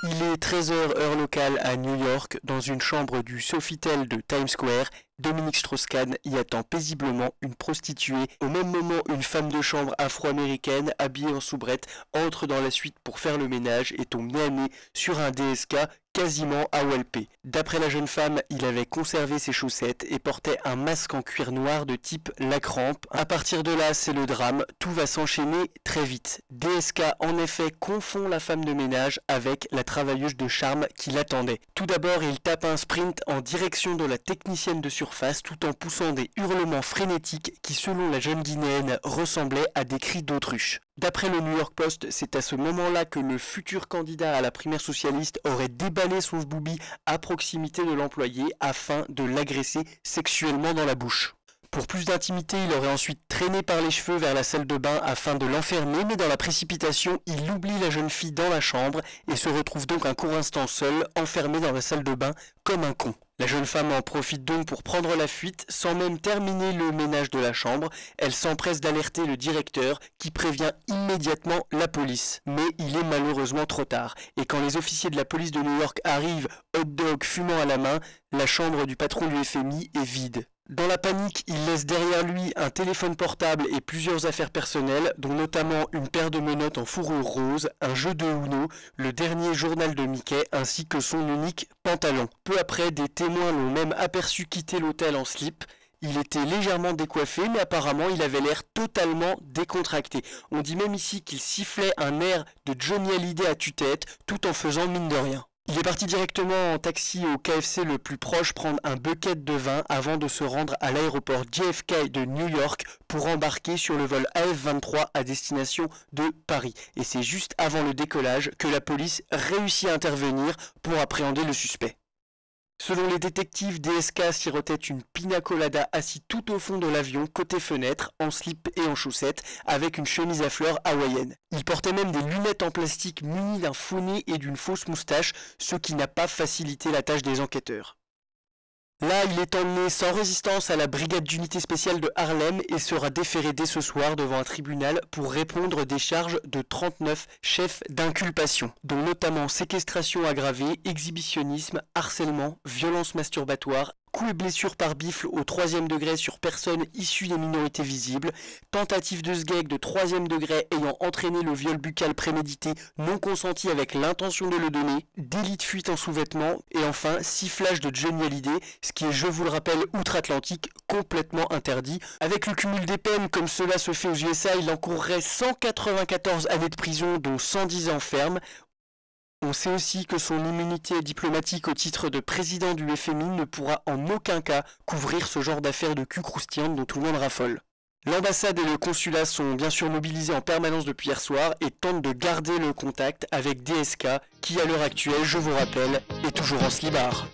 Il est 13 h heure locale à New York, dans une chambre du Sofitel de Times Square. Dominique Strauss-Kahn y attend paisiblement une prostituée. Au même moment, une femme de chambre afro-américaine, habillée en soubrette, entre dans la suite pour faire le ménage et tombe nez à nez sur un DSK quasiment AWP. D'après la jeune femme, il avait conservé ses chaussettes et portait un masque en cuir noir de type La Crampe. À partir de là, c'est le drame, tout va s'enchaîner très vite. DSK en effet confond la femme de ménage avec la travailleuse de charme qui l'attendait. Tout d'abord, il tape un sprint en direction de la technicienne de surface tout en poussant des hurlements frénétiques qui, selon la jeune Guinéenne, ressemblaient à des cris d'autruche. D'après le New York Post, c'est à ce moment-là que le futur candidat à la primaire socialiste aurait déballé son sboubi à proximité de l'employé afin de l'agresser sexuellement dans la bouche. Pour plus d'intimité, il aurait ensuite traîné par les cheveux vers la salle de bain afin de l'enfermer, mais dans la précipitation, il oublie la jeune fille dans la chambre et se retrouve donc un court instant seul, enfermé dans la salle de bain comme un con. La jeune femme en profite donc pour prendre la fuite, sans même terminer le ménage de la chambre. Elle s'empresse d'alerter le directeur qui prévient immédiatement la police. Mais il est malheureusement trop tard. Et quand les officiers de la police de New York arrivent, hot dog fumant à la main, la chambre du patron du FMI est vide. Dans la panique, il laisse derrière lui un téléphone portable et plusieurs affaires personnelles, dont notamment une paire de menottes en fourrure rose, un jeu de Uno, le dernier journal de Mickey ainsi que son unique pantalon. Peu après, des témoins l'ont même aperçu quitter l'hôtel en slip. Il était légèrement décoiffé, mais apparemment il avait l'air totalement décontracté. On dit même ici qu'il sifflait un air de Johnny Hallyday à tue-tête, tout en faisant mine de rien. Il est parti directement en taxi au KFC le plus proche prendre un bucket de vin avant de se rendre à l'aéroport JFK de New York pour embarquer sur le vol AF23 à destination de Paris. Et c'est juste avant le décollage que la police réussit à intervenir pour appréhender le suspect. Selon les détectives, DSK sirotait une pina colada assis tout au fond de l'avion, côté fenêtre, en slip et en chaussettes, avec une chemise à fleurs hawaïenne. Il portait même des lunettes en plastique munies d'un faux nez et d'une fausse moustache, ce qui n'a pas facilité la tâche des enquêteurs. Là, il est emmené sans résistance à la brigade d'unité spéciale de Harlem et sera déféré dès ce soir devant un tribunal pour répondre des charges de 39 chefs d'inculpation, dont notamment séquestration aggravée, exhibitionnisme, harcèlement, violence masturbatoire, coups et blessures par bifle au 3e degré sur personnes issues des minorités visibles, tentative de sgeg de 3e degré ayant entraîné le viol buccal prémédité non consenti avec l'intention de le donner, délit de fuite en sous-vêtements et enfin sifflage de Johnny Hallyday, ce qui est, je vous le rappelle, outre-Atlantique, complètement interdit. Avec le cumul des peines comme cela se fait aux USA, il encourrait 194 années de prison dont 110 ans ferme. On sait aussi que son immunité diplomatique au titre de président du FMI ne pourra en aucun cas couvrir ce genre d'affaires de cul croustillantes dont tout le monde raffole. L'ambassade et le consulat sont bien sûr mobilisés en permanence depuis hier soir et tentent de garder le contact avec DSK qui à l'heure actuelle, je vous rappelle, est toujours en slibard.